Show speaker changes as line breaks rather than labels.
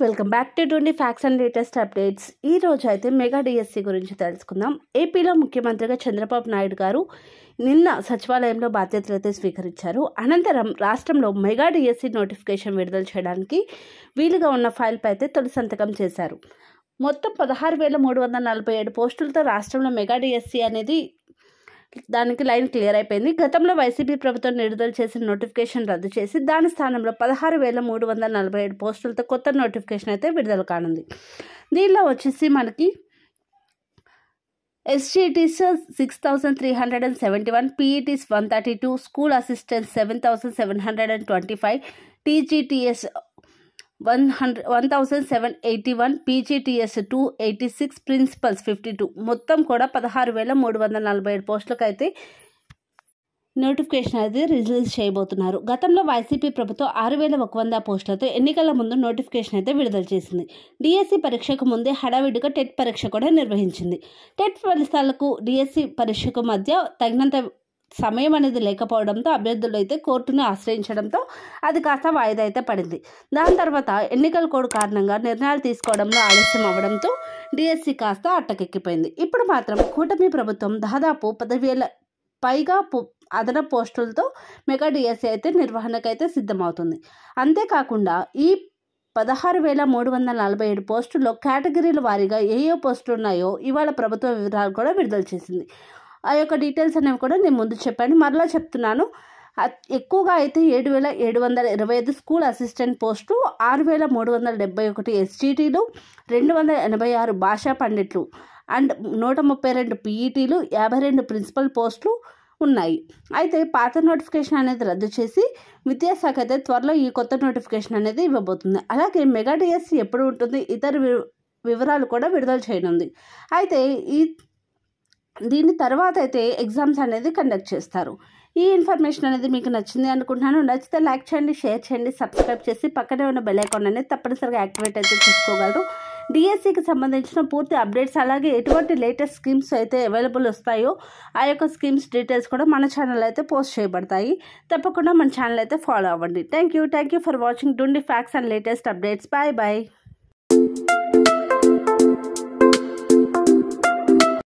Welcome back to 20 facts and latest updates. ఈ రోజు అయితే మెగా డిఎస్సి గురించి తెలుసుకుందాం. ఏపీలో ముఖ్యమంత్రిగా చంద్రబాబు నాయుడు గారు నిన్న సచివాలయంలో బాధ్యతలు అయితే స్వీకరించారు. అనంతరం రాష్ట్రంలో మెగా డిఎస్సి నోటిఫికేషన్ విడుదల చేయడానికి వీలుగా ఉన్న ఫైల్పై అయితే తొలి సంతకం చేశారు. మొత్తం 16,347 పోస్టులతో రాష్ట్రంలో మెగా డిఎస్సి అనేది దానికి లైన్ క్లియర్ అయిపోయింది. గతంలో వైసీపీ ప్రభుత్వం విడుదల చేసిన నోటిఫికేషన్ రద్దు చేసి దాని స్థానంలో 16,347 పోస్టులతో కొత్త నోటిఫికేషన్ అయితే విడుదల కానుంది. దీనిలో వచ్చేసి మనకి ఎస్జిటిస్ 6,371, పీఈటీస్ 132, స్కూల్ అసిస్టెంట్స్ 7,725, టీజీటీఎస్ 1,781, పీజీటీఎస్ 286, ప్రిన్సిపల్స్ 52, మొత్తం కూడా 16,347 పోస్టులకు అయితే నోటిఫికేషన్ అయితే రిలీజ్ చేయబోతున్నారు. గతంలో వైసీపీ ప్రభుత్వం 6,100 పోస్టులతో ఎన్నికల ముందు నోటిఫికేషన్ అయితే విడుదల చేసింది. డిఎస్సి పరీక్షకు ముందే హడావిడిగా టెట్ పరీక్ష కూడా నిర్వహించింది. టెట్ ఫలితాలకు డిఎస్సి పరీక్షకు మధ్య తగినంత సమయం అనేది లేకపోవడంతో అభ్యర్థులు అయితే కోర్టును ఆశ్రయించడంతో అది కాస్త వాయిదా అయితే పడింది. దాని తర్వాత ఎన్నికల కోడ్ కారణంగా నిర్ణయాలు తీసుకోవడంలో ఆలస్యం అవ్వడంతో డిఎస్సి కాస్త అట్టకెక్కిపోయింది. ఇప్పుడు మాత్రం కూటమి ప్రభుత్వం దాదాపు 10,000 పైగా అదనపు పోస్టులతో మెగా డిఎస్సి అయితే నిర్వహణకైతే సిద్ధమవుతుంది. అంతేకాకుండా ఈ 16,347 పోస్టుల్లో కేటగిరీల వారీగా ఏ పోస్టులు ఉన్నాయో ఇవాళ ప్రభుత్వ వివరాలు కూడా విడుదల చేసింది. ఆ యొక్క డీటెయిల్స్ అనేవి కూడా నేను ముందు చెప్పాను, మరలా చెప్తున్నాను. ఎక్కువగా అయితే 7,725 స్కూల్ అసిస్టెంట్ పోస్టు, 6,371 ఎస్జిటీలు, 286 భాషా పండిట్లు అండ్ 132 పీఈటీలు, 52 ప్రిన్సిపల్ పోస్టులు ఉన్నాయి. అయితే పాత నోటిఫికేషన్ అనేది రద్దు చేసి విద్యాశాఖ అయితే త్వరలో ఈ కొత్త నోటిఫికేషన్ అనేది ఇవ్వబోతుంది. అలాగే మెగా డిఎస్సి ఎప్పుడు ఉంటుంది, ఇతర వివరాలు కూడా విడుదల చేయనుంది. అయితే దీని తర్వాత అయితే ఎగ్జామ్స్ అనేది కండక్ట్ చేస్తారు. ఈ ఇన్ఫర్మేషన్ అనేది మీకు నచ్చింది అనుకుంటున్నాను. నచ్చితే లైక్ చేయండి, షేర్ చేయండి, సబ్స్క్రైబ్ చేసి పక్కనే ఉన్న బెల్ ఐకాన్ అనేది తప్పనిసరిగా యాక్టివేట్ అయితే చేసుకోగలరు. డిఎస్సికి సంబంధించిన పూర్తి అప్డేట్స్ అలాగే ఎటువంటి లేటెస్ట్ స్కీమ్స్ అయితే అవైలబుల్ వస్తాయో ఆ యొక్క స్కీమ్స్ డీటెయిల్స్ కూడా మన ఛానల్ అయితే పోస్ట్ చేయబడతాయి. తప్పకుండా మన ఛానల్ అయితే ఫాలో అవ్వండి. Thank you for watching 20 facts and latest updates. Bye.